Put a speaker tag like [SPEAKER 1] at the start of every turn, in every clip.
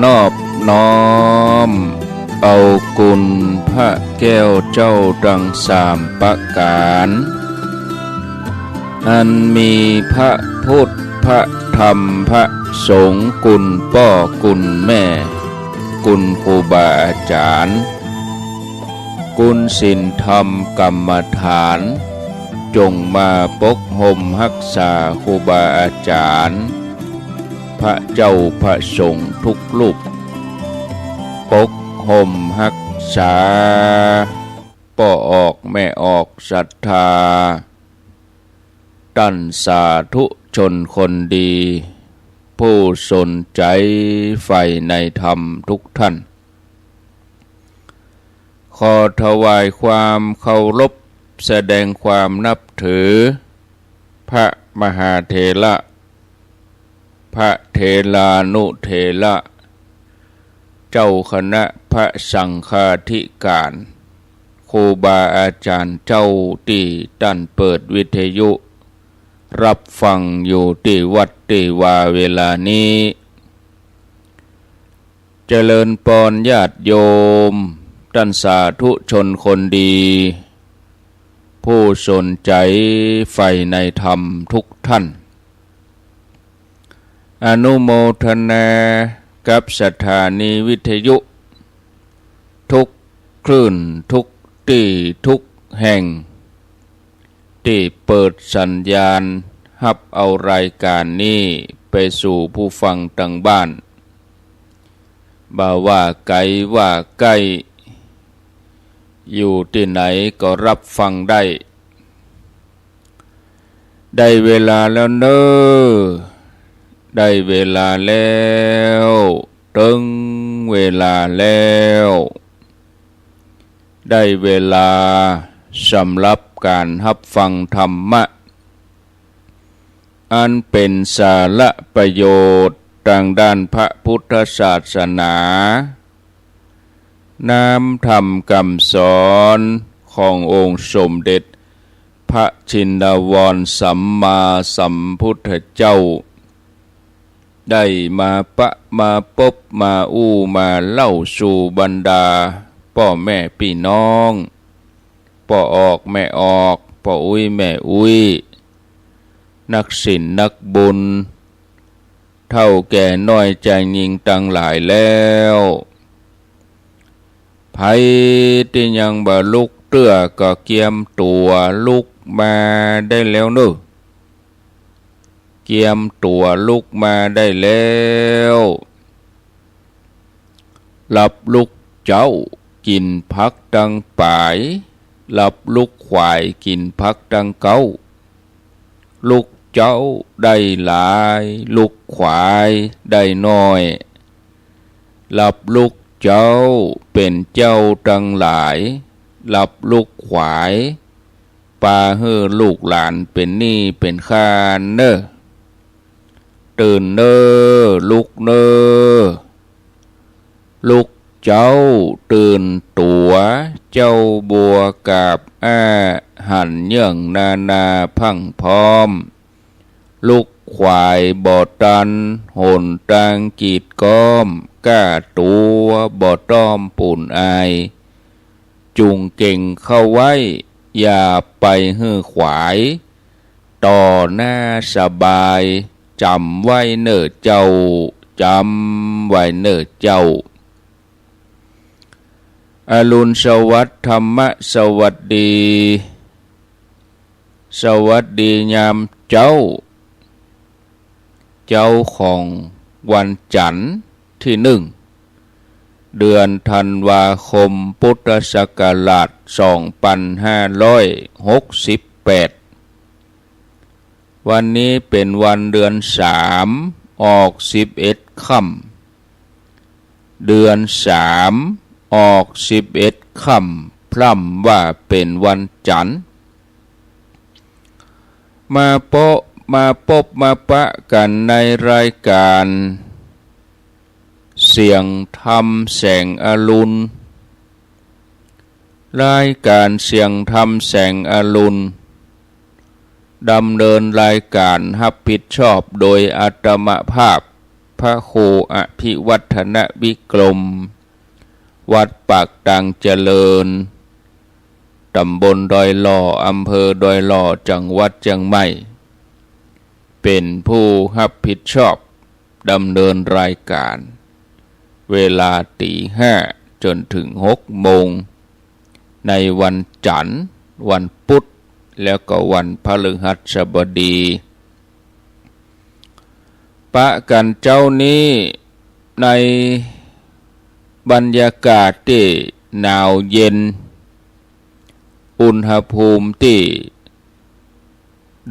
[SPEAKER 1] นอบน้อมเอากุลพระแก้วเจ้าดังสามประการอันมีพระพุทธพระธรรมพระสงฆ์กุลพ่อกุลแม่กุลครูบาอาจารย์กุลศีลธรรมกรรมฐานจงมาปกห่มรักษาครูบาอาจารย์พระเจ้าพระสงฆ์ทุกรูปปกห่มรักษาพ่อออกแม่ออกศรัทธาตั้นสาธุชนคนดีผู้สนใจใฝ่ในธรรมทุกท่านขอถวายความเคารพแสดงความนับถือพระมหาเถระพระเถรานุเถระเจ้าคณะพระสังฆาธิการครูบาอาจารย์เจ้าที่ตั้นเปิดวิทยุรับฟังอยู่ที่วัดที่วาเวลานี้เจริญปอนญาติโยมท่านสาธุชนคนดีผู้สนใจใฝ่ในธรรมทุกท่านอนุโมทนากับสถานีวิทยุทุกคลื่นทุกที่ทุกแห่งที่เปิดสัญญาณรับเอารายการนี้ไปสู่ผู้ฟังทางบ้านบ่าว่าไกลว่าใกล้อยู่ที่ไหนก็รับฟังได้เวลาแล้วเนอได้เวลาแล้วถึงเวลาแล้วได้เวลาสำหรับการรับฟังธรรมะอันเป็นสาระประโยชน์ทางด้านพระพุทธศาสนาน้อมธรรมคำสอนขององค์สมเด็จพระชินวรสัมมาสัมพุทธเจ้าได้มามาพบมามาเล่าสู่บรรดาพ่อแม่พี่น้องพ่อออกแม่ออกพ่ออุ้ยแม่อุ้ยนักศีลนักบุญเท่าแก่น้อยใจยิงตังหลายแล้วไผที่ยังบ่ลุกเตื้อก็เกียมตัวลุกมาได้แล้วเนอะเกียมตัวลุกมาได้แล้วหลับลุกเจ้ากินพักดังป่ายหลับลุกควายกินพักดังเก้าลุกเจ้าได้หลายลุกควายได้น้อยหลับลุกเจ้าเป็นเจ้าดังหลายหลับลุกควายปาเฮือลูกหลานเป็นหนี้เป็นข้านเนอตื่นเนอลุกเนอลุกเจ้าตื่นตัวเจ้าบัวกาบหันเยื่องนาพังพร้อมลุกควายบ่อตันหนตางกีดก้อมก้าตัวบ่อต้อมปุ่นอายจุงเก่งเข้าไว้อย่าไปฮื้อขวายต่อหน้าสบายจำไว้เนอเจ้าจำไว้เนอเจ้าอรุณสวัสดิ์ธรรมะสวัสดีสวัสดียามเจ้าของวันจันทร์ที่1เดือนธันวาคมพุทธศักราช2568วันนี้เป็นวันเดือน3ออก11ค่ำเดือน3ออก11ค่ำพร่ำว่าเป็นวันจันทร์มาพบมาปะกันในรายการเสียงธรรมแสงอรุณรายการเสียงธรรมแสงอรุณดำเนินรายการรับผิดชอบโดยอาตมาภาพ พระโคอภิวัฒนวิกรมวัดปากตังเจริญตำบลดอยหล่ออำเภอดอยหล่อจังหวัดเชียงใหม่เป็นผู้รับผิดชอบดำเนินรายการเวลา5:00จนถึง6:00ในวันจันทร์วันพุธแล้วก็วันพฤหัสบดีปะกันเจ้านี้ในบรรยากาศที่หนาวเย็นอุณหภูมิที่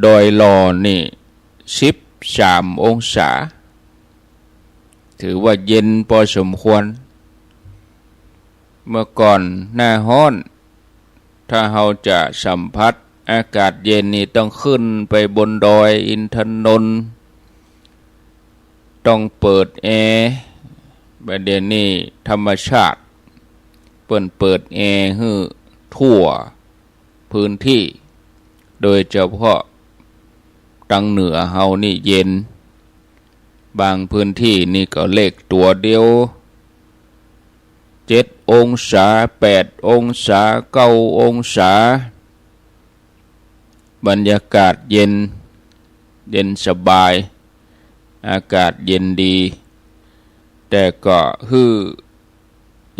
[SPEAKER 1] ดอยหล่อนี่13 องศาถือว่าเย็นพอสมควรเมื่อก่อนหน้าร้อนถ้าเราจะสัมผัสอากาศเย็นนี่ต้องขึ้นไปบนดอยอินทนนท์ต้องเปิดแอร์ประเดี๋ยวนี้ธรรมชาติเปิดแอร์ให้ทั่วพื้นที่โดยเฉพาะทางเหนือเฮานี่เย็นบางพื้นที่นี่ก็เลขตัวเดียว7 องศา8 องศา9 องศาบรรยากาศเย็นสบายอากาศเย็นดีแต่ก็คือ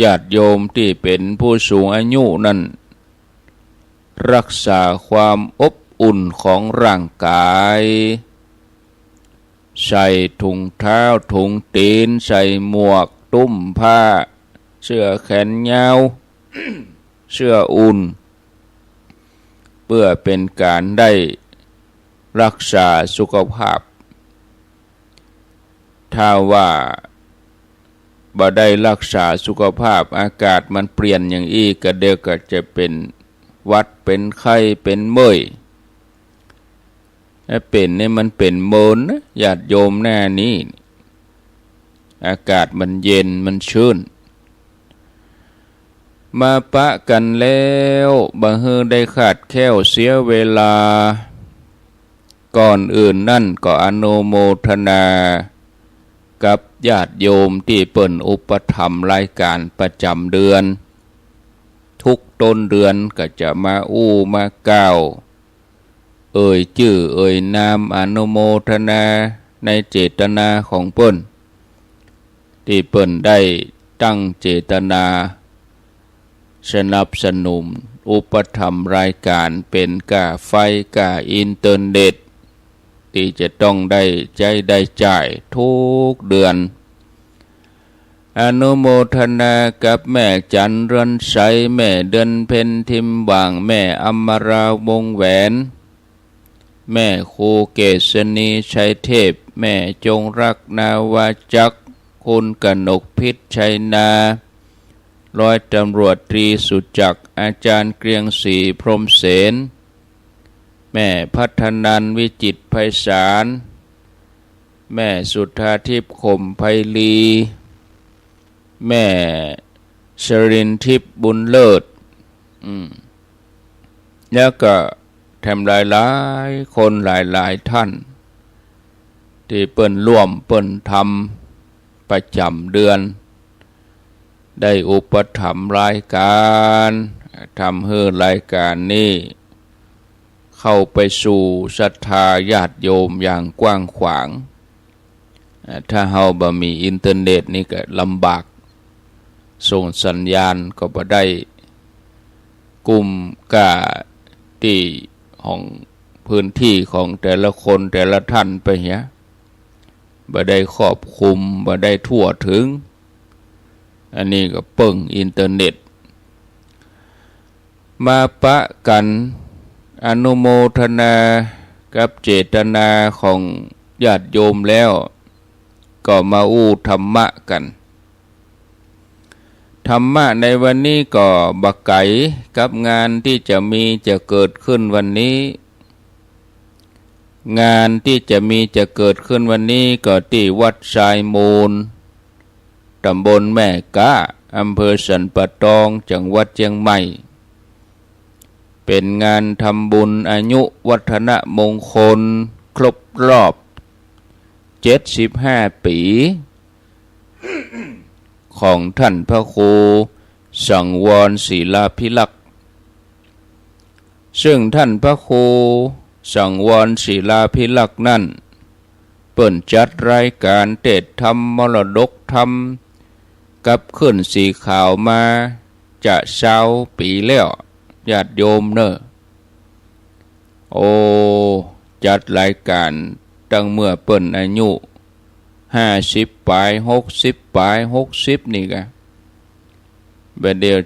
[SPEAKER 1] ญาติโยมที่เป็นผู้สูงอายุนั้นรักษาความอบอุ่นของร่างกายใส่ถุงเท้าถุงตีนใส่หมวกตุ้มผ้าเสื้อแขนยาว เสื้ออุ่นเพื่อเป็นการได้รักษาสุขภาพถ้าว่าบ่ได้รักษาสุขภาพอากาศมันเปลี่ยนอย่างอีกก็เดี๋ยวก็จะเป็นหวัดเป็นไข้เป็นเมื่อยถ้าเป็นนี่มันเป็นโมนนะญาติโยมแน่นี้อากาศมันเย็นมันชื้นมาปะกันแล้วบ่ฮือได้ขาดแคล้วเสียเวลาก่อนอื่นนั่นก็อนุโมทนากับญาติโยมที่เปิ่นอุปถัมภ์รายการประจำเดือนทุกต้นเดือนก็จะมามากล่าวชื่อนามอนุโมทนาในเจตนาของเปิ้นที่เปิ้นได้ตั้งเจตนาสนับสนุนอุปถัมภ์รายการเป็นค่าไฟค่าอินเทอร์เน็ตที่จะต้องได้ใจได้จ่ายทุกเดือนอนุโมทนากับแม่จันเรือนใสแม่เดือนเพ็ญทิมบางแม่อมราวงแหวนแม่ครูเกษณีชัยเทพแม่จงรักนาวาจักคุณกนกพิษชัยนาร้อยตำรวจตรีสุจักรอาจารย์เกรียงศรีพรหมเสนแม่พัฒนันวิจิตรไพศาลแม่สุธาทิพย์ข่มไพลีแม่ชรินทิพย์บุญเลิศแล้วก็แถมหลายๆคนหลายๆท่านที่เปิ้นร่วมเปิ้นทำประจำเดือนได้อุปถัมภ์รายการทำให้รายการนี้เข้าไปสู่ศรัทธาญาติโยมอย่างกว้างขวางถ้าเฮาบ่มีอินเทอร์เน็ตนี่ก็ลำบากส่งสัญญาณก็บ่ได้กลุ่มกะที่ของพื้นที่ของแต่ละคนแต่ละท่านไปเหี้ยบ่ได้ครอบคลุมบ่ได้ทั่วถึงอันนี้ก็เปิ่งอินเทอร์เน็ตมาปะกันอนุโมทนากับเจตนาของญาติโยมแล้วก็มาธรรมะกันธรรมะในวันนี้ก็บักไก่กับงานที่จะเกิดขึ้นวันนี้งานที่จะเกิดขึ้นวันนี้ก็ที่วัดทรายมูลตำบลแม่กะอำเภอสันปะตองจังหวัดเชียงใหม่เป็นงานทำบุญอายุวัฒนมงคลครบรอบ 75 ปีของท่านพระครูสังวรศิลาภิลักษ์ซึ่งท่านพระครูสังวรศิลาภิลักษ์นั่นเปิ่นจัดรายการเทศธรรมมรดกธรรมกับขึ้นสีขาวมาจะ20 ปีแล้วญาติโยมเนอะโอ้จัดรายการตั้งเมื่อเปิ่นอายุ50 ปลาย60 ปลาย60นี่กะบัดเดี๋ยว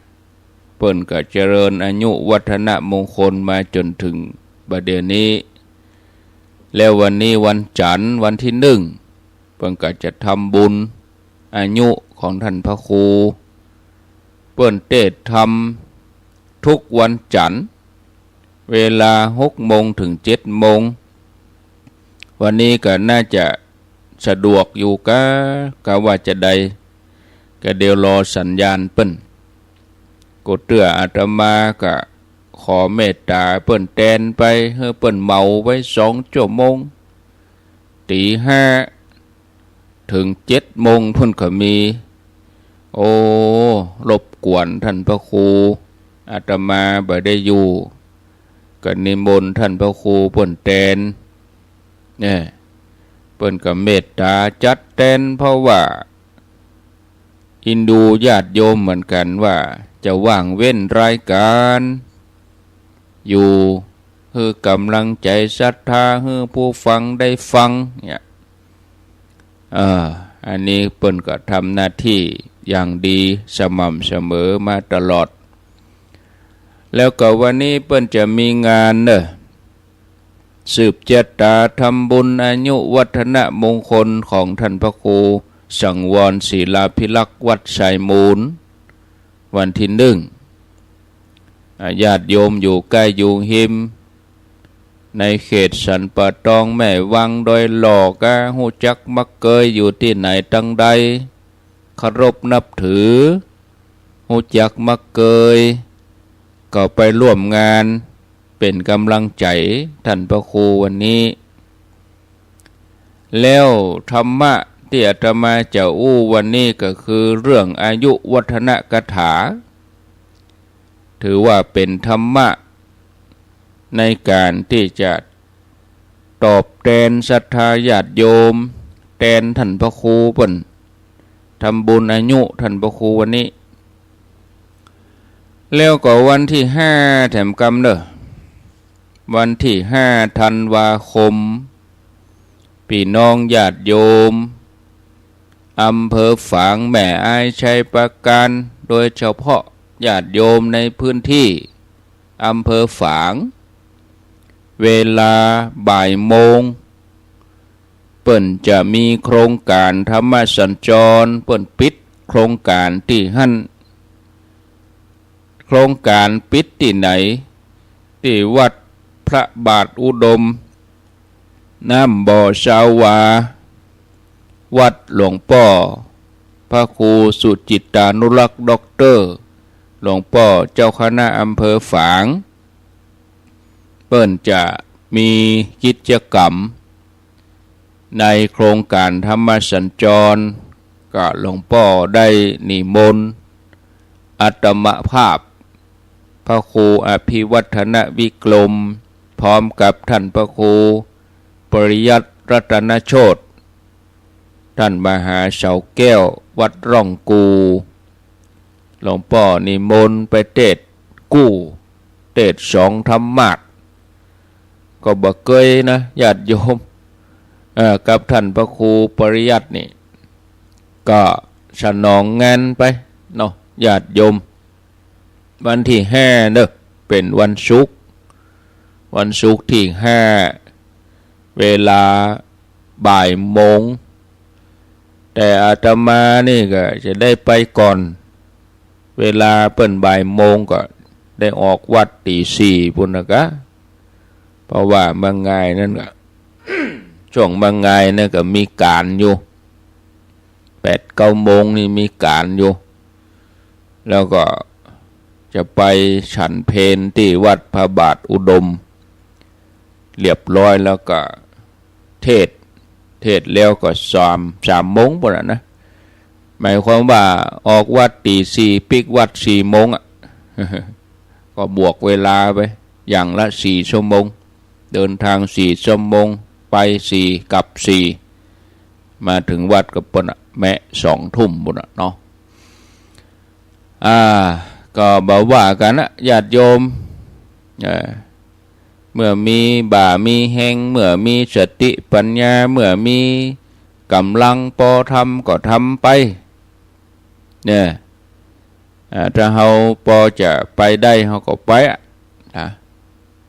[SPEAKER 1] 75เปิ่นก็เจริญอายุวัฒนมงคลมาจนถึงบัดเดี๋ยวนี้แล้ววันนี้วันจันทร์วันที่1เปิ่นก็จะทำบุญอายุของท่านพระครูเปิ่นเทศทำทุกวันจันทร์เวลา6 โมงถึง7 โมงวันนี้ก็น่าจะสะดวกอยู่ก็ว่าจะได้ก็เดี๋ยวรอสัญญาณเปิ้นก็เตื้ออาตมาก็ขอเมตตาเปิ้นแตนไปให้เปิ้นเมาไว้2 ชั่วโมงตี5ถึง7 โมงเพิ่นก็มีโอ้รบกวนท่านพระครูอาตมาบ่ได้อยู่ก็นิมนต์ท่านพระครูเปิ้นแตนเนี่ยเปิ้นก็เมตตาจัดแตนเพราะว่าอินดูญาติโยมเหมือนกันว่าจะว่างเว้นรายการอยู่คือกำลังใจศรัทธาให้ผู้ฟังได้ฟังเนี่ยอันนี้เปิ้นก็ทำหน้าที่อย่างดีสม่ำเสมอมาตลอดแล้วก็วันนี้เปิ้นจะมีงานเนอะสืบเจตาทำบุญอายุวัฒนมงคลของท่านพระครูสังวรศิลาภิลักษ์วัดไชยมูลวันที่1ญาติโยมอยู่ใกล้อยู่หิมในเขตสันป่าตองแม่วังโดยหลอกะหูจักมักเกยอยู่ที่ไหนตั้งใดเคารพนับถือหูจักมักเกยก็ไปร่วมงานเป็นกำลังใจท่านพระครูวันนี้แล้วธรรมะที่อาตมาจะอู้วันนี้ก็คือเรื่องอายุวัฒนกถาถือว่าเป็นธรรมะในการที่จะตอบแทนศรัทธาญาติโยมแทนท่านพระครูเปิ้นทำบุญอายุท่านพระครูวันนี้แล้วก็วันที่5แถมกำเด้อวันที่5 ธันวาคมพี่น้องญาติโยมอำเภอฝางแม่อายชัยปราการโดยเฉพาะญาติโยมในพื้นที่อำเภอฝางเวลาบ่ายโมงเปิ้นจะมีโครงการธรรมสัญจรเปิ้นปิดโครงการที่หั่นโครงการปิดที่ไหนที่วัดพระบาทอุดมน้ำบ่อชาวาวัดหลวงพ่อพระครูสุจิตานุรักษ์ด็อกเตอร์หลวงพ่อเจ้าคณะอำเภอฝางเปิ้นจะมีกิจกรรมในโครงการธรรมสัญจรก็หลวงพ่อได้นิมนต์อัตมภาพพระครูอภิวัฒนวิกรมพร้อมกับท่านพระครูปริยัติรัตนโชติท่านมหาเสาแก้ววัดร่องกูหลวงพ่อนิมนต์ไปเทศกู้เทศ2 ธรรมะก็บ่เคยนะญาติโยมกับท่านพระครูปริยัตินี่ก็สนองงานไปเนาะญาติโยมวันที่5เนอะเป็นวันศุกร์ที่5เวลาบ่ายโมงแต่อาตมานี่ก็จะได้ไปก่อนเวลาเปิ้นบ่ายโมงก็ได้ออกวัดตี 4พุ่นนะกะเพราะว่าบางงายนั่นก็ ช่วงบางงายนั่นก็มีการอยู่8-9 โมงนี่มีการอยู่แล้วก็จะไปฉันเพลที่วัดพระบาทอุดมเรียบร้อยแล้วก็ เทศแล้วก็สามโมงปะนะหมายความว่าออกวัดตีสี่ปิกวัด4 โมงอ่ะ ก็บวกเวลาไปอย่างละ4 ชั่วโมงเดินทาง4 ชั่วโมงไป4กลับ4มาถึงวัดกับปนแม่2 ทุ่มปนเนาะก็บอกว่ากันนะญาติโยมเมื่อมีบ่ามีแหงเมื่อมีสติปัญญาเมื่อมีกำลังพอทำก็ทำไปเนี่ยถ้าเราพอจะไปได้เราก็ไป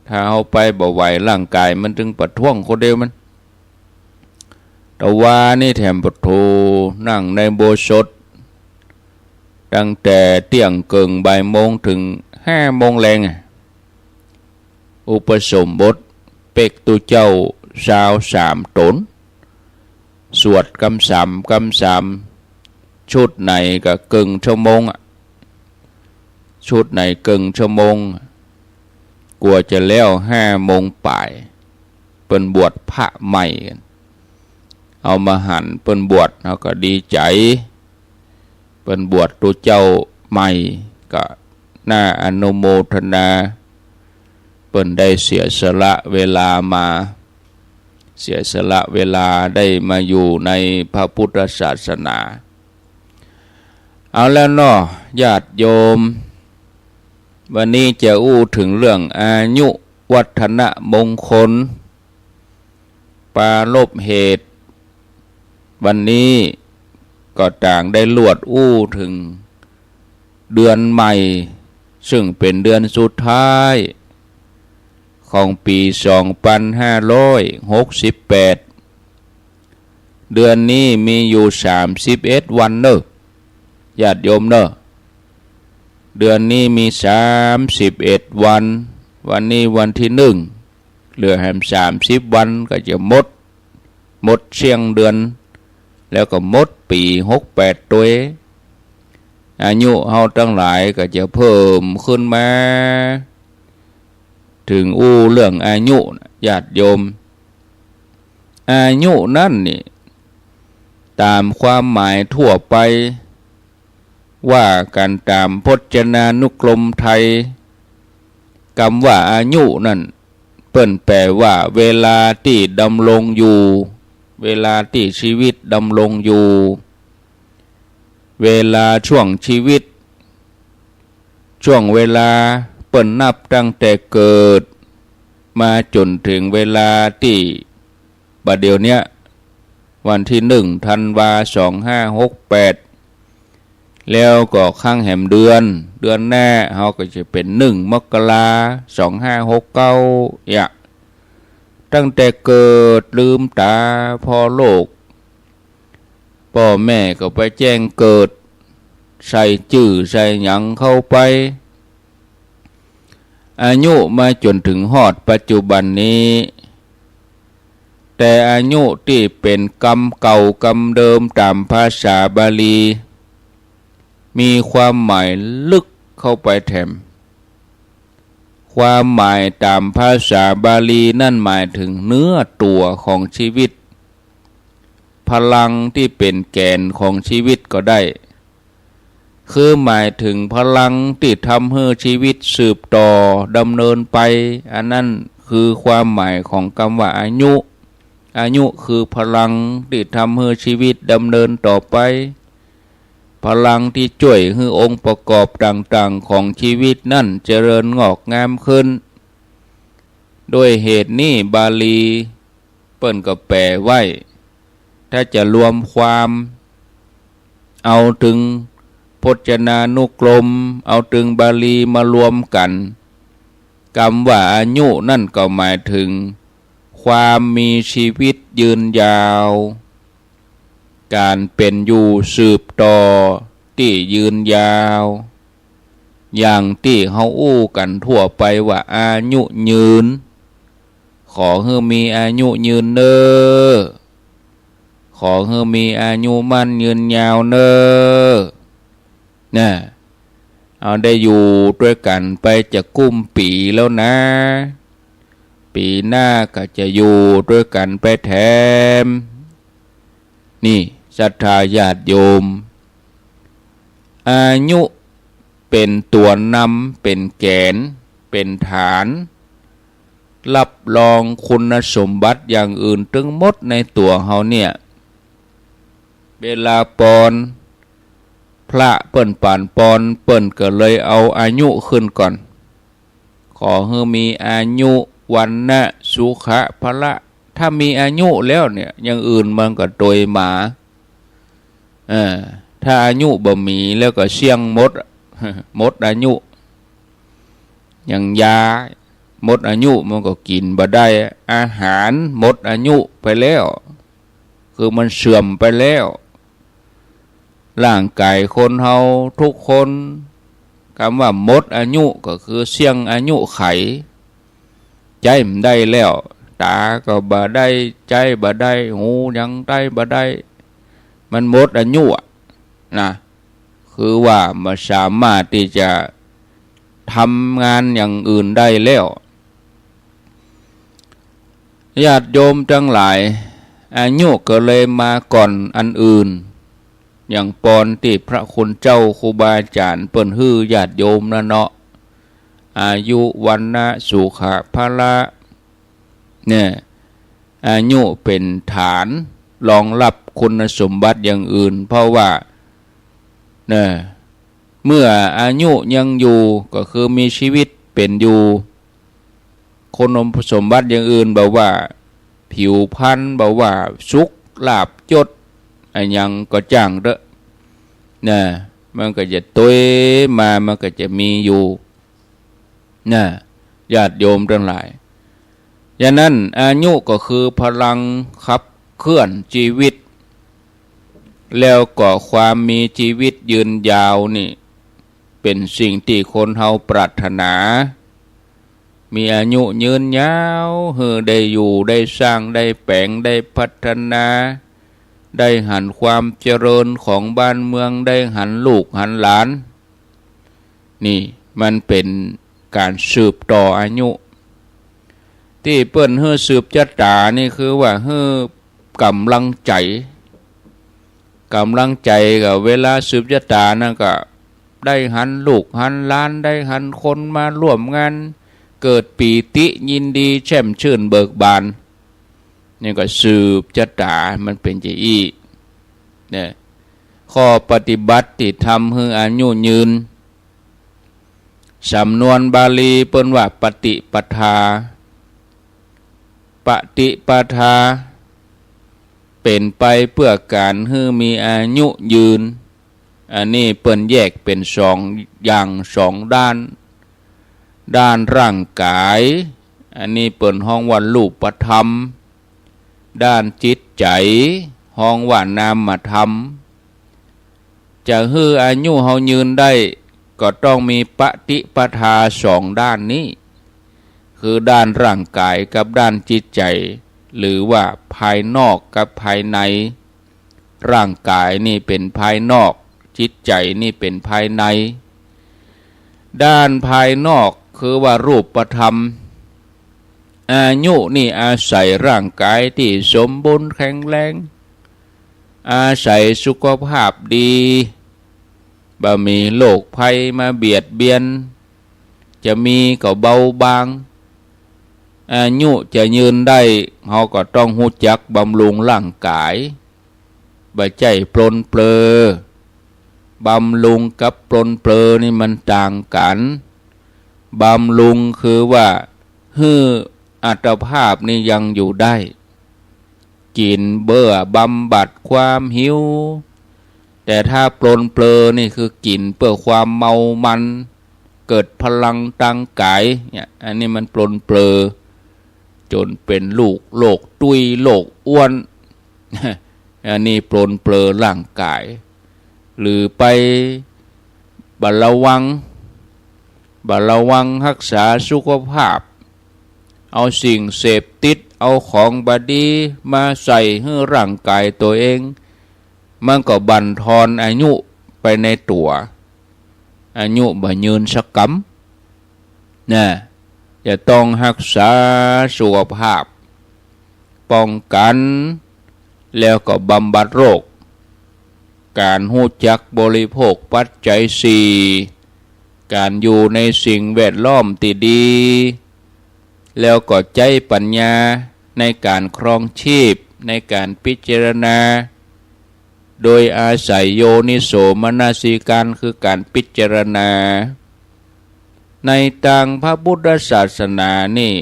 [SPEAKER 1] ถ้าเราไปบ่ไหวร่างกายมันจึงประท้วงคนเดียวมันแต่ว่านี่แถมปะโทนั่งในโบสถ์ตั้งแต่เที่ยงเกิงบ่าย โมงถึง5 โมงแรงอุปสมบทเป็กตุเจ้า3 ตนสวดกำสามชุดไหนก็กึ่งชั่วโมงชุดไหนกึ่งชั่วโมงกลัวจะแล้ว5 โมงป่ายเปิ้นบวชพระใหม่กันเอามาหันเปิ้นบวชเขาก็ดีใจเปิ้นบวชตัวเจ้าใหม่ก็น่าอนุโมทนาเปิ้นได้เสียสละเวลามาเสียสละเวลาได้มาอยู่ในพระพุทธศาสนาเอาแล้วเนาะญาติโยมวันนี้จะอู้ถึงเรื่องอายุวัฒนมงคลปาลบเหตุวันนี้ก็ต่างได้ลวดอู้ถึงเดือนใหม่ซึ่งเป็นเดือนสุดท้ายของปี2568เดือนนี้มีอยู่31 วันเนอะญาติโยมเนอะเดือนนี้มี31 วันวันนี้วันที่1เหลือแหม30 วันก็จะหมดเชียงเดือนแล้วก็หมดปี68ตัวอายุเฮาทั้งหลายก็จะเพิ่มขึ้นมาถึงเรื่องอายุญาติโยมอายุนั่นนี่ตามความหมายทั่วไปว่ากันตามพจนานุกรมไทยคำว่าอายุนั่นเปิ้นแปลว่าเวลาที่ดำรงอยู่เวลาที่ชีวิตดำรงอยู่เวลาช่วงชีวิตช่วงเวลาเปิ้นนับตั้งแต่เกิดมาจนถึงเวลาที่บัดเดี๋ยวนี้วันที่1 ธันวาคม 2568แล้วก็ข้างแหมเดือนหน้าเขาก็จะเป็น1 มกราคม 2569ตั้งแต่เกิดลืมตาพอโลกพ่อแม่ก็ไปแจ้งเกิดใส่ชื่อใส่หยังเข้าไปอายุมาจนถึงฮอดปัจจุบันนี้แต่อายุที่เป็นกรรมเก่ากรรมเดิมตามภาษาบาลีมีความหมายลึกเข้าไปแถมความหมายตามภาษาบาลีนั่นหมายถึงเนื้อตัวของชีวิตพลังที่เป็นแกนของชีวิตก็ได้คือหมายถึงพลังที่ทำให้ชีวิตสืบต่อดำเนินไปอันนั้นคือความหมายของคำว่าอายุคือพลังที่ทำให้ชีวิตดำเนินต่อไปพลังที่ช่วยให้องค์ประกอบต่างๆของชีวิตนั่นเจริญงอกงามขึ้นด้วยเหตุนี้บาลีเปิ้นก็แปลไว้ถ้าจะรวมความเอาถึงพจนานุกรมเอาถึงบาลีมารวมกันคำว่าอายุนั่นก็หมายถึงความมีชีวิตยืนยาวการเป็นอยู่สืบต่อที่ยืนยาวอย่างที่เฮาอู้กันทั่วไปว่าอายุยืนขอให้มีอายุยืนเน้อขอให้มีอายุมั่นยืนยาวเน้อนะเอาได้อยู่ด้วยกันไปจะกุ้มปีแล้วนะ ปีหน้าก็จะอยู่ด้วยกันไปแถมนี่ศรัทธาญาติโยมอายุเป็นตัวนำเป็นแกนเป็นฐานรับรองคุณสมบัติอย่างอื่นทั้งหมดในตัวเฮาเนี่ยเวลาปอนพระเปิ้นป่านปอนเปิ้นก็เลยเอาอายุขึ้นก่อนขอให้มีอายุวันนะสุขะพละถ้ามีอายุแล้วเนี่ยอย่างอื่นมันก็โดยหมาถ้าอายุบ่มีแล้วก็เสี่ยงหมดหมดอายุอย่างยาหมดอายุมันก็กินบ่ได้อาหารหมดอายุไปแล้วคือมันเสื่อมไปแล้วร่างกายคนเฮาทุกคนคำว่าหมดอายุก็คือเสี่ยงอายุไขใจมันได้แล้วตาก็บ่ได้ใจบ่ได้หูยังได้บ่ได้มันหมดอายุนะคือว่ามันสามารถที่จะทำงานอย่างอื่นได้แล้วญาติโยมทั้งหลายอายุก็เลยมาก่อนอันอื่นอย่างปอนที่พระคุณเจ้าครูบาอาจารย์เปิ้นฮื้อญาติโยมนะเนาะอายุวันนะสุขะพละเนี่ยอายุเป็นฐานรองรับคุณสมบัติอย่างอื่นเพราะว่าเนี่ยเมื่ออายุยังอยู่ก็คือมีชีวิตเป็นอยู่คุณสมบัติอย่างอื่นแบบว่าผิวพรรณแบบว่าสุขลาภยศอะไรยังก็จ้างเด้อนะมันก็จะตัวมามันก็จะมีอยู่นะญาติโยมทั้งหลายอย่างนั้นอายุก็คือพลังขับเคลื่อนชีวิตแล้วก็ความมีชีวิตยืนยาวนี่เป็นสิ่งที่คนเฮาปรารถนามีอายุยืนยาวได้อยู่ได้สร้างได้แปลงได้พัฒนาได้หันความเจริญของบ้านเมืองได้หันลูกหันหลานนี่มันเป็นการสืบต่ออายุที่เปิ้นสืบชะตานี่คือว่ากำลังใจกับเวลาสืบชะตานั่นก็ได้หันลูกหันหลานได้หันคนมาร่วมงานเกิดปีติยินดีแช่มชื่นเบิกบานนี่ก็สืบชะตามันเป็นจะอีเนี่ยข้อปฏิบัติที่ทำให้อายุยืนสำนวนบาลีเปิ้นว่าปฏิปทาเป็นไปเพื่อการให้มีอายุยืนอันนี้เปิ้นแยกเป็นสองอย่างสองด้านร่างกายอันนี้เปิ้นห้องว่ารูปธรรมด้านจิตใจห้องว่านามธรรมจะให้อายุเฮายืนได้ก็ต้องมีปฏิปทาสองด้านนี้คือด้านร่างกายกับด้านจิตใจหรือว่าภายนอกกับภายในร่างกายนี่เป็นภายนอกจิตใจนี่เป็นภายในด้านภายนอกคือว่ารูปธรรมอายุนี่อาศัยร่างกายที่สมบูรณ์แข็งแรงอาศัยสุขภาพดีบ่มีโรคภัยมาเบียดเบียนจะมีก็เบาบางอายุจะยืนได้เราก็ต้องรู้จักบำรุงร่างกายบ่ใจปลนเปลือบำรุงกับปลนเปลือนี่มันต่างกันบำรุงคือว่าอัตภาพนี่ยังอยู่ได้กินเบื่อบำบัดความหิวแต่ถ้าปลนเปลือนี่คือกินเพื่อความเมามันเกิดพลังทางกายเนี่ยอันนี้มันปลนเปลือจนเป็นโรคตุ้ยโรคอ้วนอันนี้ปลนเปลือร่างกายหรือไปบัดระวังรักษาสุขภาพเอาสิ่งเสพติดเอาของบดีมาใส่ให้ร่างกายตัวเองมันก็บั่นทอนอายุไปในตัวอายุบ่ยืนสักกำนะ จะต้องรักษาสุขภาพป้องกันแล้วก็บำบัดโรคการหู้จักบริโภคปัจจัยสี่การอยู่ในสิ่งแวดล้อมที่ดีแล้วก็ใจปัญญาในการครองชีพในการพิจารณาโดยอาศัยโยนิโสมนสิการคือการพิจารณาในทางพระพุทธศาสนานี่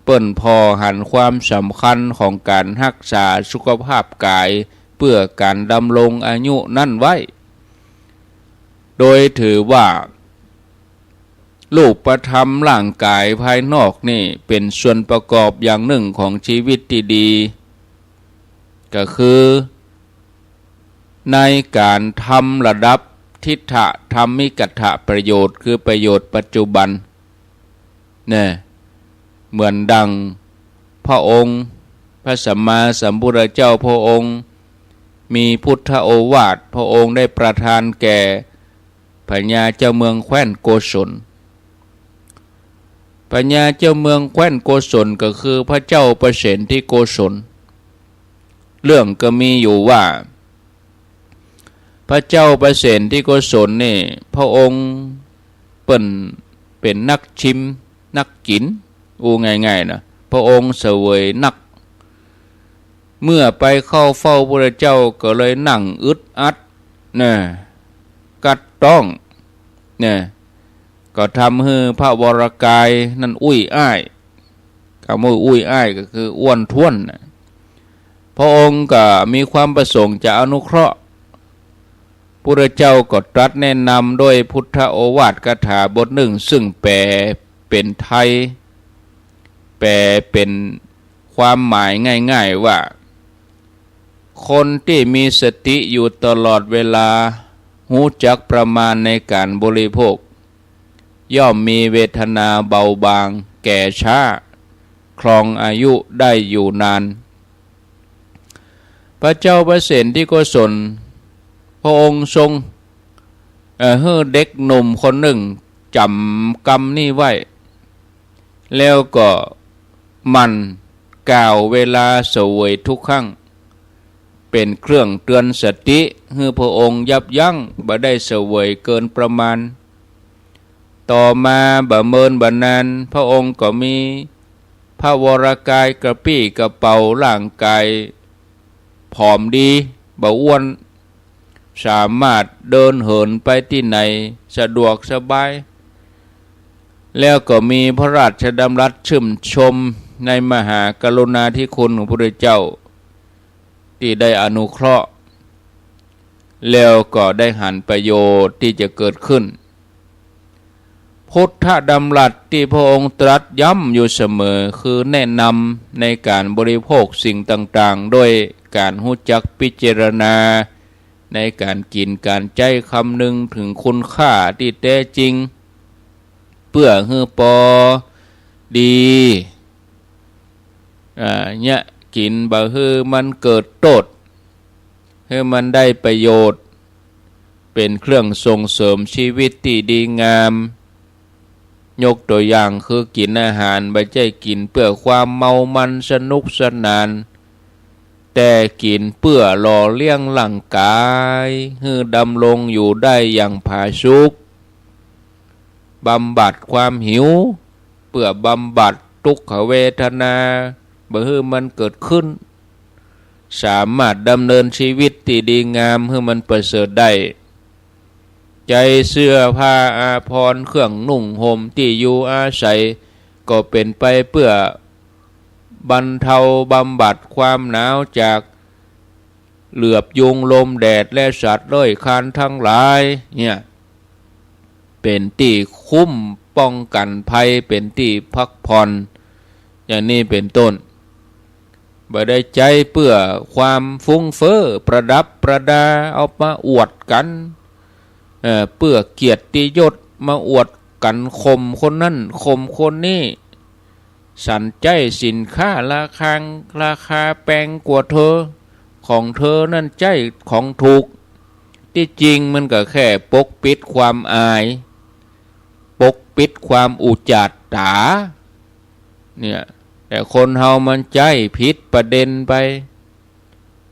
[SPEAKER 1] เปิ้นพอหันความสำคัญของการรักษาสุขภาพกายเพื่อการดำรงอายุนั่นไว้โดยถือว่ารูปธรรมร่างกายภายนอกนี่เป็นส่วนประกอบอย่างหนึ่งของชีวิตที่ดีก็คือในการทำระดับทิฏฐธรรมิกถประโยชน์คือประโยชน์ปัจจุบันเนี่ยเหมือนดังพระองค์พระสัมมาสัมพุทธเจ้าพระองค์มีพุทธโอวาทพระองค์ได้ประทานแก่พญาเจ้าเมืองแคว้นโกศลพญาเจ้าเมืองแคว้นโกศลก็คือพระเจ้าประเสนที่โกศลเรื่องก็มีอยู่ว่าพระเจ้าประเสนที่โกศลนี่พระองค์เป็นนักชิมนักกินง่ายๆนะพระองค์เสวยนักเมื่อไปเข้าเฝ้าพระเจ้าก็เลยนั่งอึดอัดเนี่ยกัดต้องเนี่ยก็ทำให้พระวรกายนั่นอุ้ยอ้ายคำว่าอุ้ยอ้ายก็คืออ้วนท้วนนะพระองค์ก็มีความประสงค์จะอนุเคราะห์พระเจ้าก็ตรัสแนะนำด้วยพุทธโอวาทคาถาบทหนึ่งซึ่งแปลเป็นไทยแปลเป็นความหมายง่ายๆว่าคนที่มีสติอยู่ตลอดเวลารู้จักประมาณในการบริโภคย่อมมีเวทนาเบาบางแก่ช้าครองอายุได้อยู่นานพระเจ้าประเสนที่โกศลพระองค์ทรงให้เด็กหนุ่มคนหนึ่งจำกรรมนี้ไว้แล้วก็มันกล่าวเวลาเสวยทุกครั้งเป็นเครื่องเตือนสติให้พระองค์ยับยั้งบ่ได้เสวยเกินประมาณต่อมาบ่เมินบ่นานพระองค์ก็มีพระวรกายกระปี้กระเป๋าร่างกายผอมดีบ่อ้วนสามารถเดินเหินไปที่ไหนสะดวกสบายแล้วก็มีพระราชดำรัสชื่นชมในมหากรุณาธิคุณของพระเจ้าที่ได้อนุเคราะห์แล้วก็ได้หันประโยชน์ที่จะเกิดขึ้นพุทธดำรัสที่พระองค์ตรัสย้ำอยู่เสมอคือแนะนำในการบริโภคสิ่งต่างๆด้วยการรู้จักพิจารณาในการกินการใจคำนึงถึงคุณค่าที่แท้จริงเพื่อให้พอดีเนี่ยกินบ่ให้มันเกิดโทษให้มันได้ประโยชน์เป็นเครื่องส่งเสริมชีวิตที่ดีงามยกตัวอย่างคือกินอาหารไม่ใช่กินเพื่อความเมามันสนุกสนานแต่กินเพื่อหล่อเลี้ยงร่างกายให้ดำรงอยู่ได้อย่างผาสุกบำบัดความหิวเพื่อบำบัดทุกขเวทนาบ่ให้มันเกิดขึ้นสามารถดำเนินชีวิตที่ดีงามให้มันประเสริฐได้ใจเสื้อผ้าอาภรณ์เครื่องนุ่งห่มที่อยู่อาศัยก็เป็นไปเพื่อบรรเทาบำบัดความหนาวจากเหลือบยุงลมแดดและสัตว์เลื้อยคลานทั้งหลายเนี่ยเป็นที่คุ้มป้องกันภัยเป็นที่พักผ่อนอย่างนี้เป็นต้นบ่ได้ใจเพื่อความฟุ้งเฟ้อประดับประดาเอามาอวดกันเพื่อเกียรติยศมาอวดกันข่มคนนั้นข่มคนนี้สันใจสินค้าราคาแพงกว่าเธอของเธอนั่นใจของถูกที่จริงมันก็แค่ปกปิดความอายปก ปิดความอุจจาตาเนี่ยแต่คนเฮามันใจผิดประเด็นไป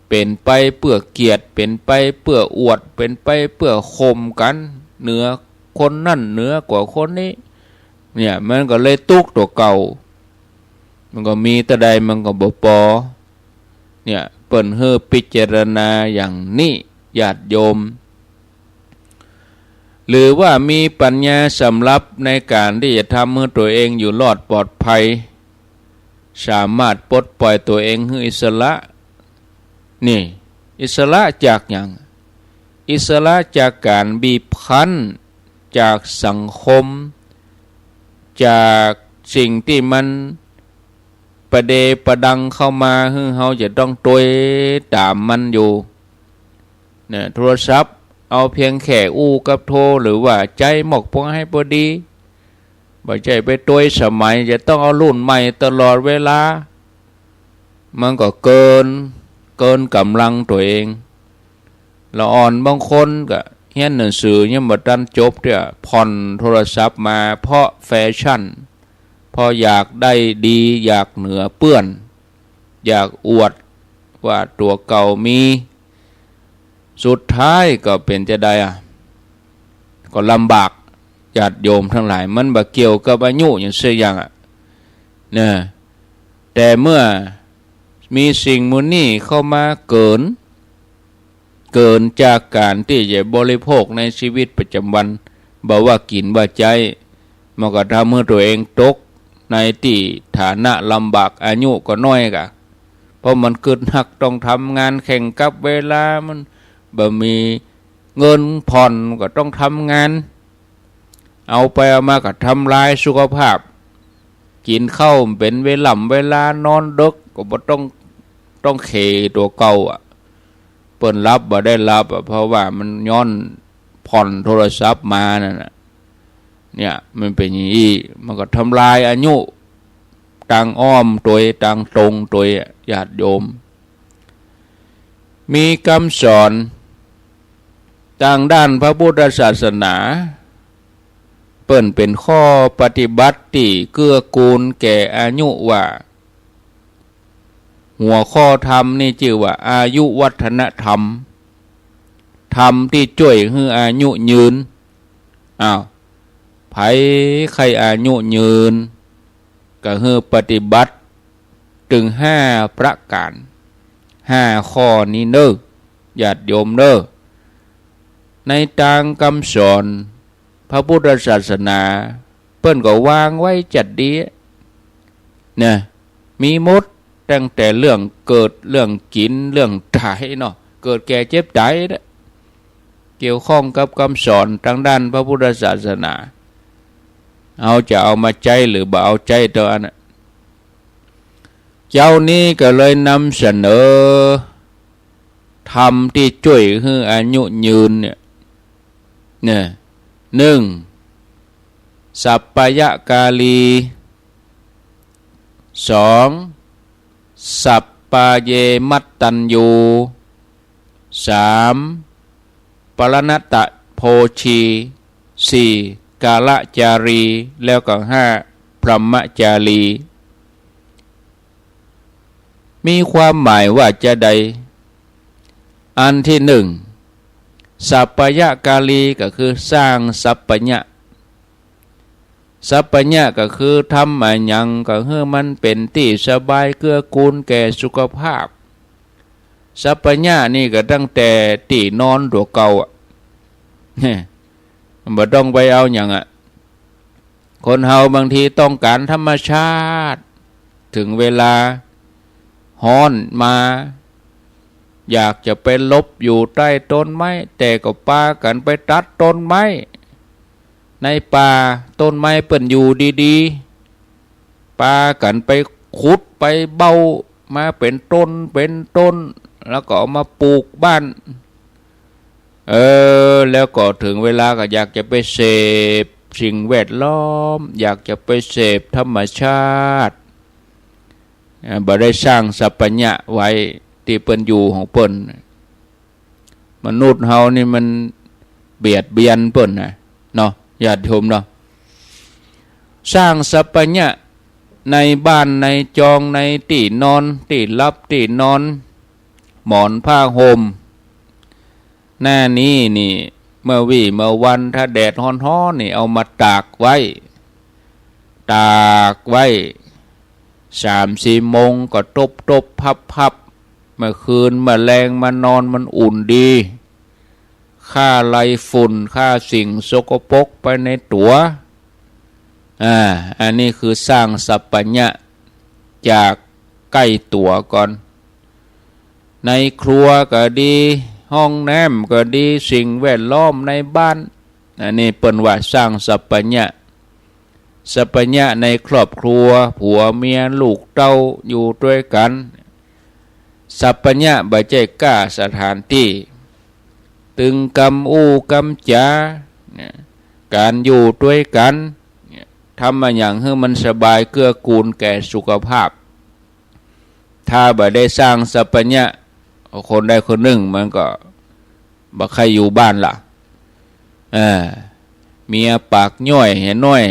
[SPEAKER 1] เป็นไปเพื่อเกียรติเป็นไปเพื่ออวดเป็นไปเพื่อข่มกันเหนือคนนั่นเหนือกว่าคนนี้เนี่ยมันก็เลยตุกตัวเก่ามันก็มีแต่ใดมันก็บ่พอเนี่ยเปิ้นเฮอพิจารณาอย่างนี้ญาติโยมหรือว่ามีปัญญาสำรับในการที่จะทำให้ตัวเองอยู่รอดปลอดภัยสามารถปลดปล่อยตัวเองให้อิสระนี่อิสระจากอย่างอิสระจากการบีบคั้นจากสังคมจากสิ่งที่มันประเดประดังเข้ามาให้เราจะต้องตัวตามมันอยู่เนี่ยโทรศัพท์เอาเพียงแค่อู้กับโทรหรือว่าใจหมกพวงให้พอดีบ่ใจไปตัวสมัยจะต้องเอารุ่นใหม่ตลอดเวลามันก็เกินกำลังตัวเองละอ่อนบางคนก็เรียนหนังสือยังบ่ทันจบเนี่ยผ่อนโทรศัพท์มาเพราะแฟชั่นพออยากได้ดีอยากเหนือเปื้อนอยากอวดว่าตัวเก่ามีสุดท้ายก็เป็นจะได้ก็ลำบากญาติโยมทั้งหลายมันบ่เกี่ยวกับอายุอย่างเสียอย่างเนี่ยแต่เมื่อมีสิ่งมูนี่เข้ามาเกินจากการที่จะบริโภคในชีวิตประจำวันบ่ว่ากินว่าใจมันก็ทำให้ตัวเองตกในที่ฐานะลำบากอายุก็น้อยกะเพราะมันเกิดหักต้องทำงานแข่งกับเวลามันบ่มีเงินผ่อนก็ต้องทำงานเอาไปเอามาก็ทำลายสุขภาพกินข้าวเป็นเวลานอนดึกก็บ่ต้องเขตัวเก่าเปิ้นรับบ่ได้รับเพราะว่ามันย้อนผ่อนโทรศัพท์มานั่นน่ะเนี่ยมันเป็นอย่างนี้มันก็ทำลายอายุต่างอ้อมตัวต่างตรงตัวญาติโยมมีคำสอนทางด้านพระพุทธศาสนาเปิ้นเป็นข้อปฏิบัติที่เกื้อกูลแก่อายุว่าหัวข้อธรรมนี่ชื่อว่าอายุวัฒนธรรมธรรมที่ช่วยให้อายุยืนไผใครอายุยืนก็ให้ปฏิบัติถึง5ประการ5ข้อนี้เด้อญาติโยมเด้อในทางคำสอนพระพุทธศาสนาเปิ้นก็วางไว้จัดดีเนี่ยมีหมดตั้งแต่เรื่องเกิดเรื่องกินเรื่องตายเนาะเกิดแก่เจ็บตายนะเกี่ยวข้องกับคำสอนทางด้านพระพุทธศาสนาจะเอามาใจหรือบ่เอาใจตัวนั้นเจ้านี้ก็เลยนำเสนอธรรมที่ช่วยให้อายุยืนเนี่ย1สัปปายกาลี2สัปปาเยมัตตัญญู3ปรณัตตโภชี4กาลจารีแล้วก็5พรหมจารีมีความหมายว่าจะใดอันที่1สัปปายกาลีก็คือสร้างสัปปะญะสัปปะญะก็คือทำอะไรยังก็ให้มันเป็นที่สบายเกื้อกูลแก่สุขภาพสัปปะญะนี่ก็ตั้งแต่ที่นอนตัวเก่าบ่ต้องไปเอาอย่างคนเฮาบางทีต้องการธรรมชาติถึงเวลาฮ้อนมาอยากจะไปลบอยู่ใต้ต้นไม้แต่ก็พากันไปตัดต้นไม้ในป่าต้นไม้เปิ้นอยู่ดีๆพากันไปขุดไปเบ้ามาเป็นต้นแล้วก็เอามาปลูกบ้านแล้วก็ถึงเวลาก็อยากจะไปเสพสิ่งแวดล้อมอยากจะไปเสพธรรมชาติบ่ได้สร้างสัพพัญญะไว้ที่เปิ้นอยู่ของเปิ้นมนุษย์เฮานี่มันเบียดเบียนเปิ้นเนาะญาติโยมเนาะ สร้างสัพพญะในบ้านในจองในที่นอนที่รับที่นอนหมอนผ้าห่มหน้านี้นี่เมื่อวันถ้าแดดร้อนๆนี่เอามาตากไว้3-4 โมงก็ตบพับเมื่อคืนแมลงมานอนมันอุ่นดีฆ่าไล่ฝุ่นฆ่าสิ่งสกปรกไปในตัวอันนี้คือสร้างสัพพญะจากใกล้ตัวก่อนในครัวก็ดีห้องน้ำก็ดีสิ่งแวดล้อมในบ้านอันนี้เปิ้นว่าสร้างสัพพญะสัพพญะในครอบครัวผัวเมียลูกเต้าอยู่ด้วยกันสัพพญะบ่ใช่กล้าสถานที่ตึงกำอู้กำจาการอยู่ด้วยกันทำมาอย่างให้มันสบายเกื้อกูลแก่สุขภาพถ้าบ่ได้สร้างสัพพญะคนใดคนหนึ่งมันก็บ่ใครอยู่บ้านล่ะเมียปากย่อยเห็นน้อย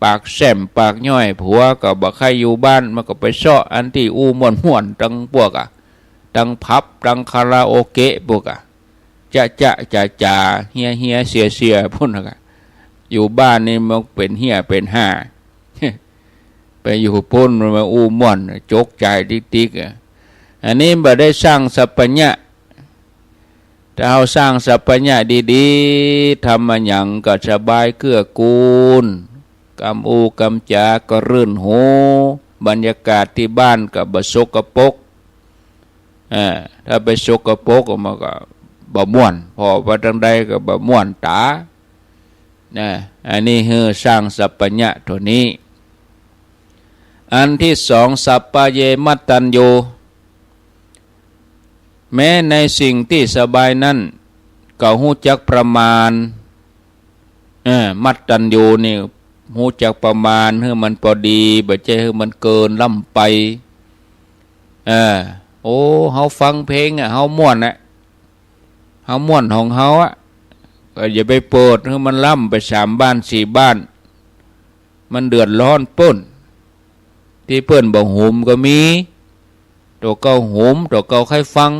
[SPEAKER 1] ปากแซมปากย่อยผัวก็บ่ใครอยู่บ้านมันก็ไปเซาะอันที่อู้ม่วนตั้งพวกตั้งพับตั้งคาราโอเกะพวกจ่าเฮียเสียพุ่นนะอยู่บ้านนี่มันเป็นเฮียเป็นห่าไปอยู่พุ่นมันมาอู้ม่วนจกใจติ๊กอันนี้บ่ได้สร้างสัพพญะถ้าเราสร้างสัพพญะดีๆทำมาอย่างก็สบายเกื้อกูลกำอูกำจาก็รื่นหูบรรยากาศที่บ้านก็บ่สกปรกถ้าไปสกปรกมันก็บ่ม่วนพอว่าจังใดก็บ่ม่วนตาอันนี้คือสร้างสัพพญะตัวนี้อันที่สองสัพพเยมัตตัญญูแม้ในสิ่งที่สบายนั้นก็ฮู้จักประมาณมัตตัญญูนี่ฮู้จักประมาณให้มันพอดีบ่ใช่ให้มันเกินล้ำไปโอ้เฮาฟังเพลงเฮาม่วนเฮาม่วนของเฮาก็อย่าไปเปิดให้มันล้ำไป3 บ้าน 4 บ้านมันเดือดร้อนป้นที่เปิ้นบ่หุมก็มีตัวเก่าหุมตัวเก่าใครฟัง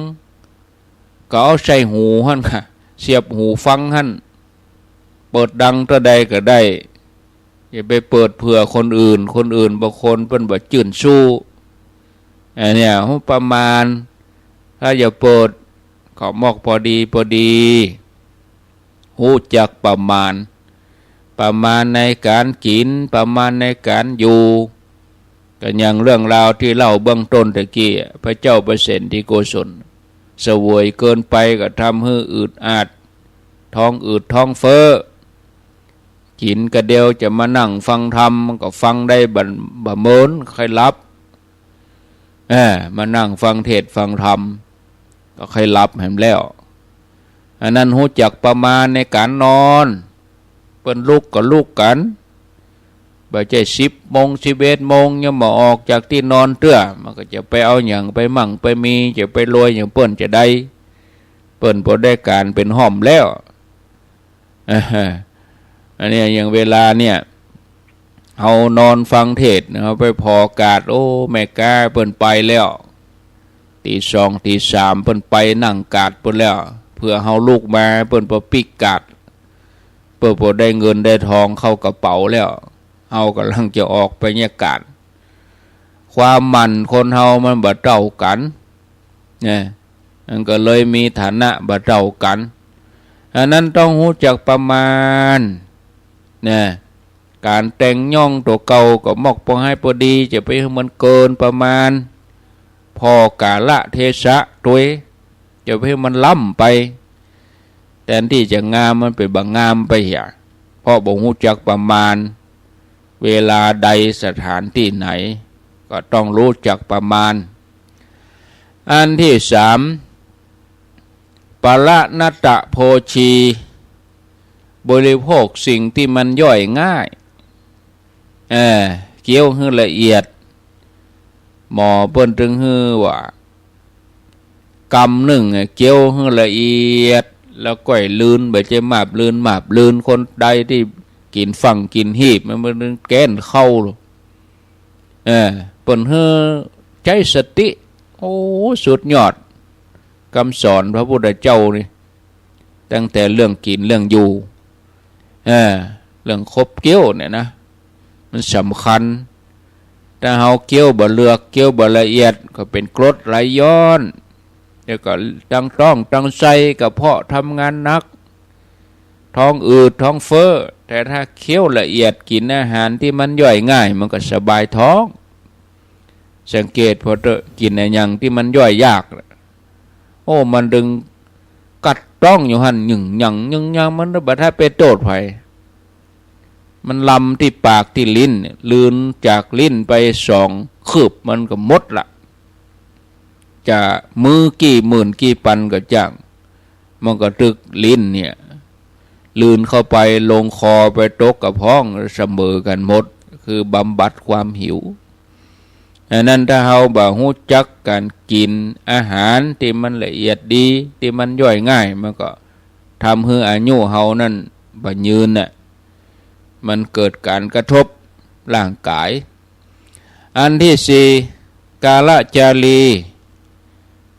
[SPEAKER 1] ก็เอาใส่หูหั่นค่ะเสียบหูฟังหั่นเปิดดังเท่าใดก็ได้อย่าไปเปิดเผื่อคนอื่นบางคนเปิ้นบ่จื่นสู้อันเนี้ยประมาณถ้าอย่าเปิดก็มอกพอดีฮู้จักประมาณในการกินประมาณในการอยู่ก็อย่างเรื่องราวที่เล่าเบื้องต้นตะกี้พระเจ้าประเสนที่โกศลเสวยเกินไปก็ทำให้อืดอาดท้องอืดท้องเฟ้อกินกระเดียวจะมานั่งฟังธรรมมันก็ฟังได้บ่เมินใครรับมานั่งฟังเทศฟังธรรมก็ใครรับแหมแล้วอันนั้นฮู้จักประมาณในการนอนเปิ้นลุกก็ลุกกันบ่ใช่10 โมง 11 โมงยังมาออกจากที่นอนเตื้อมันก็จะไปเอาอย่างไปมั่งไปมีจะไปรวยอย่างเปิ้นจะได้เปิ้นบ่ได้การเป็นห้อมแล้วอันนี้อย่างเวลาเนี่ยเฮานอนฟังเทศน์เฮาไปพอกาดโอ้แม่กาเปิ้นไปแล้วตี 2 ตี 3เปิ้นไปนั่งกาดเปิ้นแล้วเพื่อเฮาลุกมาเปิ้นบ่ปิกกาดเปิ้นบ่ได้เงินได้ทองเข้ากระเป๋าแล้วเฮากำลังจะออกไปเนี่ยกาดความมันคนเฮามันบ่เท่ากันมันก็เลยมีฐานะบ่เท่ากันอันนั้นต้องรู้จักประมาณการแต่งย่องตัวเก่าก็มอกพอให้พอดีจะไปให้มันเกินประมาณพอกาละเทศะตัวจะไปให้มันล้ำไปแทนที่จะงามมันไปบางงามไปเพราะบ่รู้จักประมาณเวลาใดสถานที่ไหนก็ต้องรู้จักประมาณอันที่ 3ปละนัตตะโภชีบริโภคสิ่งที่มันย่อยง่ายเกี่ยวให้ละเอียดหมอเปิ้นถึงฮือว่ากำหนึ่งเกี่ยวให้ละเอียดแล้วก้อยลื่นบ่ใช่มาบลื่นคนใดที่ กินฟังกินหีบมันแก้นเข้าหรอเปิ่นเฮือใจสติโอ้สุดยอดคำสอนพระพุทธเจ้านี่ตั้งแต่เรื่องกินเรื่องอยู่เรื่องคบเกี้ยวเนี่ยนะมันสำคัญถ้าเฮาเกี้ยวบ่เลือกเกี้ยวบ่ละเอียดก็เป็นกรดไหลย้อนเดี๋ยวก็ตั้งใจกับเพาะทำงานหนักท้องอืดท้องเฟ้อแต่ถ้าเคี้ยวละเอียดกินอาหารที่มันย่อยง่ายมันก็สบายท้องสังเกตพอกินอะไรอย่างที่มันย่อยยากโอ้มันดึงกัดต้องอยู่หันหยึงมันบัดถ้าไปโตดไผมันลำที่ปากที่ลิ้นลืนจากลิ้นไป2 คืบมันก็หมดละจะมือกี่หมื่นกี่พันก็จ้างมันก็ตึกลิ้นเนี่ยลืนเข้าไปลงคอไปตกกับห้องเสมอกันหมดคือบำบัดความหิวอันนั้นถ้าเฮาบ่ฮู้จักการกินอาหารที่มันละเอียดดีที่มันย่อยง่ายมันก็ทำให้อายุเฮานั้นบ่ยืนน่ะมันเกิดการกระทบร่างกายอันที่4กาลจารี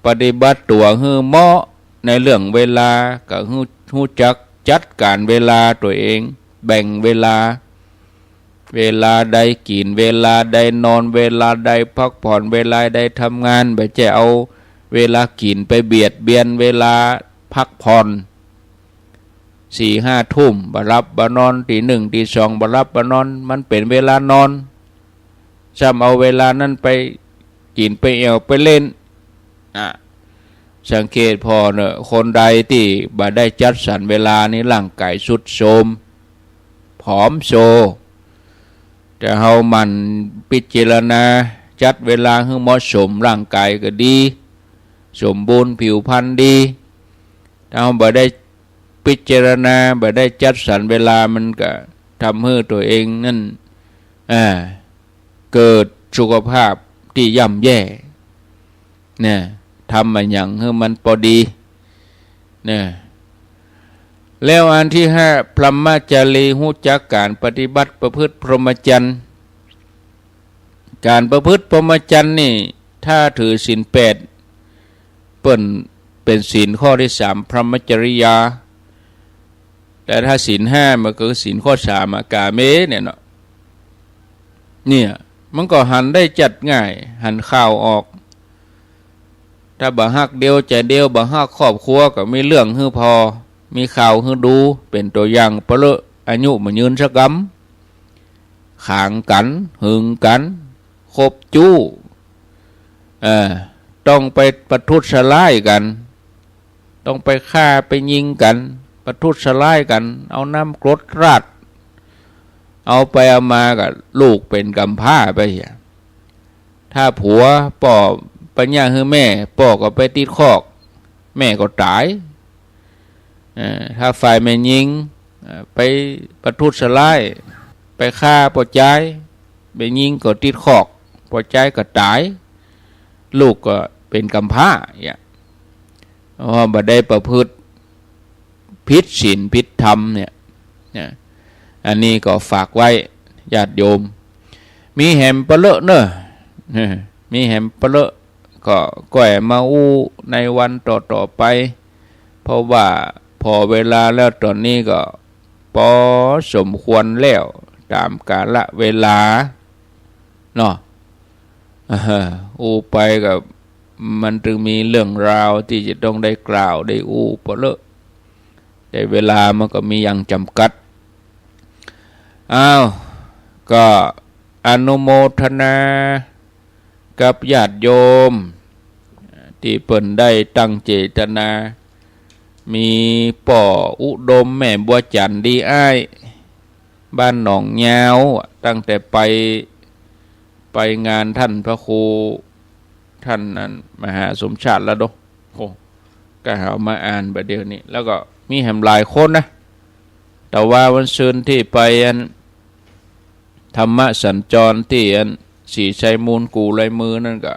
[SPEAKER 1] ปฏิบัติตัวให้เหมาะในเรื่องเวลาก็ฮู้จักจัดการเวลาตัวเองแบ่งเวลาใดกินเวลาใดนอนเวลาใดพักผ่อนเวลาใดทำงานไม่ใช่เอาเวลากินไปเบียดเบียนเวลาพักผ่อน4-5 ทุ่มบ่หลับบ่นอนตี 1 ตี 2บ่หลับบ่นอนมันเป็นเวลานอนซ้ำเอาเวลานั้นไปกินไปเอวไปเล่นสังเกตพอเนอะคนใดที่บ่ได้จัดสรรเวลานี้ร่างกายสุดโทรมผอมโซแต่เฮามันพิจารณาจัดเวลาให้เหมาะสมร่างกายก็ดีสมบูรณ์ผิวพรรณดีถ้าเฮาบ่ได้พิจารณาบ่ได้จัดสรรเวลามันก็ทำให้ตัวเองนั่นเกิดสุขภาพที่ย่ำแย่เนี่ยทำมาอย่างให้มันพอดีเนี่ยแล้วอันที่ 5พรหมจารีรู้จักการปฏิบัติประพฤติพรหมจรรย์การประพฤติพรหมจรรย์นี่ถ้าถือศีล8เปิ้นเป็นศีลข้อที่3พรหมจริยาแต่ถ้าศีล5มันก็คือศีลข้อ3กาเมเนี่ยเนาะเนี่ยมันก็หันได้จัดง่ายหันข้าวออกถ้าบ่ฮักเดียวใจเดียวบ่ฮักครอบครัวก็มีเรื่องฮือพอมีข่าวฮือดูเป็นตัวอย่างเปเลอะอายุมันยืนสักกำขางกันหึงกันคบจู้ต้องไปประทุษร้ายกันต้องไปฆ่าไปยิงกันประทุษร้ายกันเอาน้ำกรดราดเอาไปเอามากับลูกเป็นกำพร้าไปถ้าผัวป่อปัญญาคือแม่ป่อก็ไปติดคอกแม่ก็ตายถ้าฝ่ายแม่ยิงไปประทุษร้ายไปฆ่าป่อใจแม่ยิงก็ติดคอกป่อใจก็ตายลูกก็เป็นกำพร้าเพราะบ่ได้ประพฤติผิดศีลผิดธรรมเนี่ยอันนี้ก็ฝากไว้ญาติโยมมีแหมเปเลอะเนอะมีแหมเปเลอะก็แก่มาอู้ในวันต่อไปเพราะว่าพอเวลาแล้วตอนนี้ก็พอสมควรแล้วตามกาลเวลาเนาะอู้ไปกับมันจึงมีเรื่องราวที่จะต้องได้กล่าวได้อู้เปเลอะแต่เวลามันก็มีอย่างจำกัดก็อนุโมทนากับญาติโยมที่เปิ่นได้ตั้งเจตนามีป่ออุดมแม่บัวจันทร์ดีอ้ายบ้านหนองยาวตั้งแต่ไปงานท่านพระครูท่านนั้นมหาสมชาติแล้วก็เอามาอ่านประเดี๋ยวนี้แล้วก็มีแหมหลายคนนะแต่ว่าวันศุกร์ที่ไปธรรมะสัญจรที่สีชัยมูลกูลายมือนั่นก็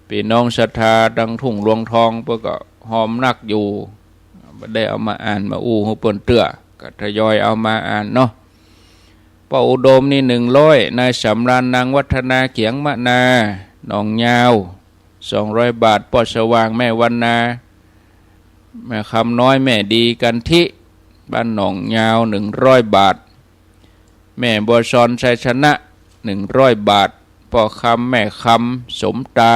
[SPEAKER 1] พี่น้องศรัทธาดังทุ่งรวงทองเพื่อก็หอมนักอยู่ได้เอามาอ่านมาอู้หูเปิ่นเตื้อก็ทยอยเอามาอ่านเนาะ ป้าอุดมนี่100นายสำราญนางวัฒนาเขียงมะนาหนองยาว200 บาทป้าสว่างแม่วันนาแม่คำน้อยแม่ดีกันทิบ้านหนองยาว100 บาทแม่บัวซอนชัยชนะ100 บาทป้าคำแม่คำสมตา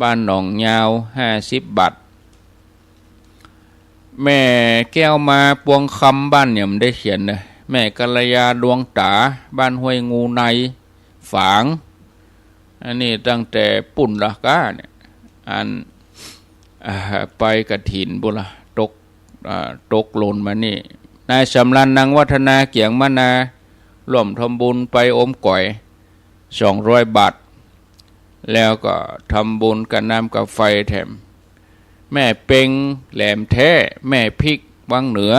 [SPEAKER 1] บ้านหนองยาว50 บาทแม่แก้วมาปวงคำบ้านเนี่ยมันได้เขียนนะแม่กัลยาดวงตาบ้านห้วยงูในฝางอันนี้ตั้งแต่ปุ่นละก้าเนี่ยอันไปกระถินบุละตกหล่นมานี่นายสำรันนางวัฒนาเกียงมะนาร่วมทำบุญไปอมก่อย200 บาทแล้วก็ทำบุญกับน้ำกับไฟแถมแม่เป็งแหลมแท้แม่พริกวังเหนือ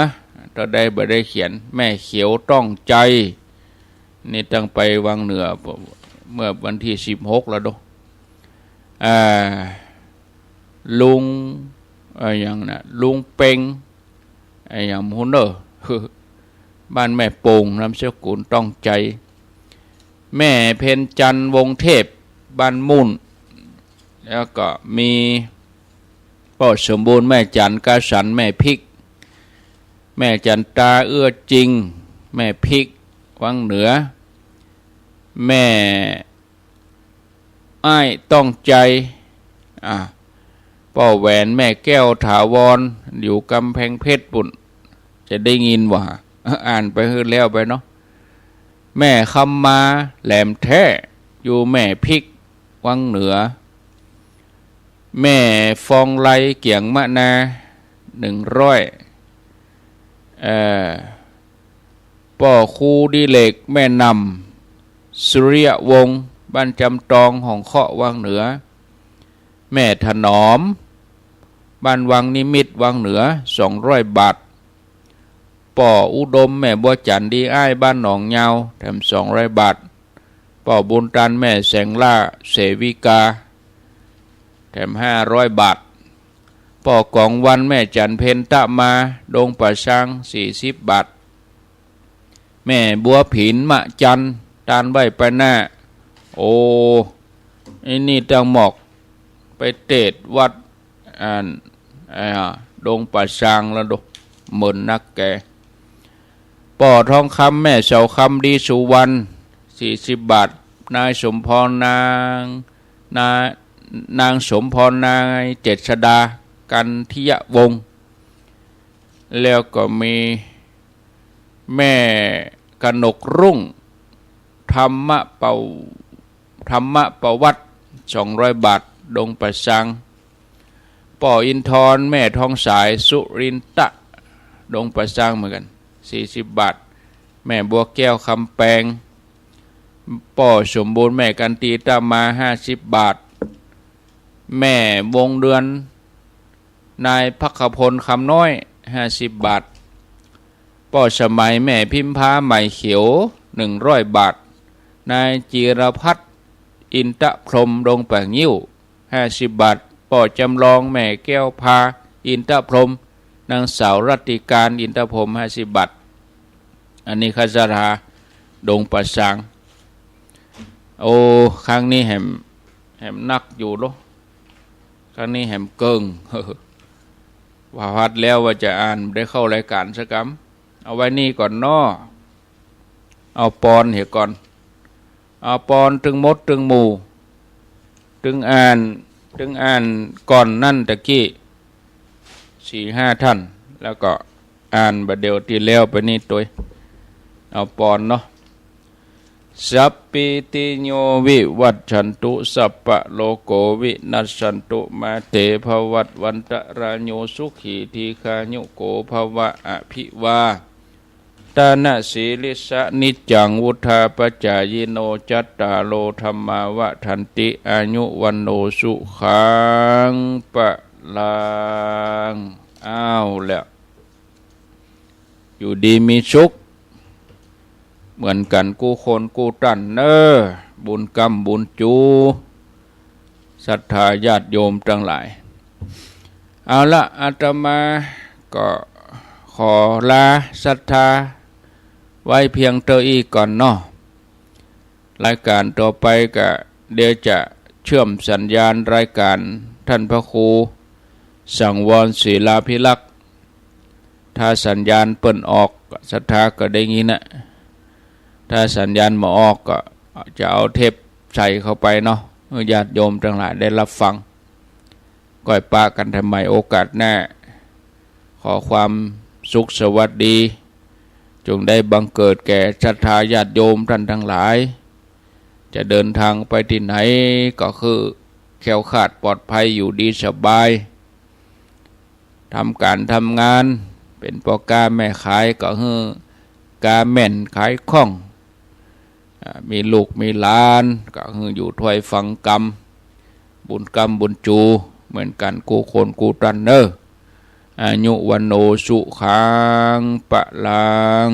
[SPEAKER 1] ก็ได้บ่ได้เขียนแม่เขียวต้องใจนี่ตั้งไปวังเหนือเมื่อวันที่16แล้วดูลุงอย่างน่ะลุงเป็งอย่างหุ่นเนอบ้านแม่โป่งน้ำเสียกุลต้องใจแม่เพนจันวงเทพบ้านมุ่นแล้วก็มีพ่อสมบูรณ์แม่จันกาสันแม่พริกแม่จันตาเอื้อจริงแม่พริกวังเหนือแม่อ้ายต้องใจพ่อแหวนแม่แก้วถาวรอยู่กำแพงเพชรปุ่นจะได้ยินว่าอ่านไปเฮือแล้วไปเนาะแม่คำมาแหลมแท้อยู่แม่พริกวังเหนือแม่ฟองไลเกียงมะนา100ป่อคูดีเหล็กแม่นำสุริยวงศ์บ้านจำตองของเคาะวังเหนือแม่ถนอมบ้านวังนิมิตวังเหนือ200 บาทป่ออุดมแม่บัวจันดีอ้ายบ้านหนองยาวแถม200 บาทป่อบุญตันแม่แสงล่าเสวิกาแถม500 บาทป่อกองวันแม่จันเพนตะมาดงป่าช้าง40 บาทแม่บัวผินมะจันตานใบไปหน้าโอ้ไอ้นี่ตังหมอกไปเตดวัดดงป่าช้างแล้วดูเหมือนนักแกป่อทองคำแม่เสาคำดีสุวรรณ40 บาทนายสมพรนางสมพรนายเจษดากันทิยวงศ์แล้วก็มีแม่กนกรุ่งธรรมประวัติ200 บาทดงประสังป่ออินทรแม่ทองสายสุรินตะดงประสังเหมือนกัน40 บาทแม่บัวแก้วคำแปงป่อสมบูรณ์แม่กันตีตามา50 บาทแม่วงเดือนนายพักขพลคำน้อย50 บาทป่อสมัยแม่พิมพาใหม่เขียว100 บาทนายจีรพัฒน์อินทพรหมดงแปงยิ้ว50 บาทป่อจำลองแม่แก้วพาอินทพรหมนางสาวรัติการอินทพรหม50 บาทอันนี้คาสราดงประสังโอ้ครั้งนี้แหมนักอยู่เนาะครั้งนี้แหมเกิงว่าพัดแล้วว่าจะอ่านได้เข้ารายการสักคำเอาไว้นี่ก่อนน้อเอาปอนเหตุก่อนเอาปอนถึงมดถึงหมู่ถึงอ่านก่อนนั่นตะกี้4-5 ท่านแล้วก็อ่านบัดเดียวที่แล้วไปนี่ตัวเอาปอนเนาะสัพพิติโยวิวัชชันตุสัพพะโลโกวินัสสันตุมาเตภวัตวันตรายโยสุขีทีคายุโกภวะอภิวาตานะสีลิสะนิจังวุธาปจายโนจัตตาโลธรรมาวะทันติอายุวันโนสุขังปะลังอ้าวแล้วอยู่ดีมีสุขเหมือนกันกูคนกูตันเนอบุญกรรมบุญจูศรัทธาญาติโยมทั้งหลายเอาละอาตมาก็ขอลาศรัทธา ไว้เพียงเท่าอีกก่อนเนาะรายการต่อไปก็เดี๋ยวจะเชื่อมสัญญาณรายการท่านพระครูสังวรศิลาภิลักษ์ถ้าสัญญาณเปิ่นออกศรัทธาก็ได้งี้นะถ้าสัญญาณมาออกก็จะเอาเทปใส่เข้าไปเนาะญาติโยมทั้งหลายได้รับฟังก้อยปากันทำไมโอกาสหน้าขอความสุขสวัสดีจงได้บังเกิดแก่ศรัทธาญาติโยมท่านทั้งหลายจะเดินทางไปที่ไหนก็คือแคล้วคลาดปลอดภัยอยู่ดีสบายทำการทำงานเป็นพ่อค้าแม่ขายก็คือกาแม่นขายข้องมีลูกมีหลานก็คืออยู่ถ้วยฟังกรรมบุญกรรมบุญจูเหมือนกันกูคนกูตันเนออายุวันโนสุขังปะลัง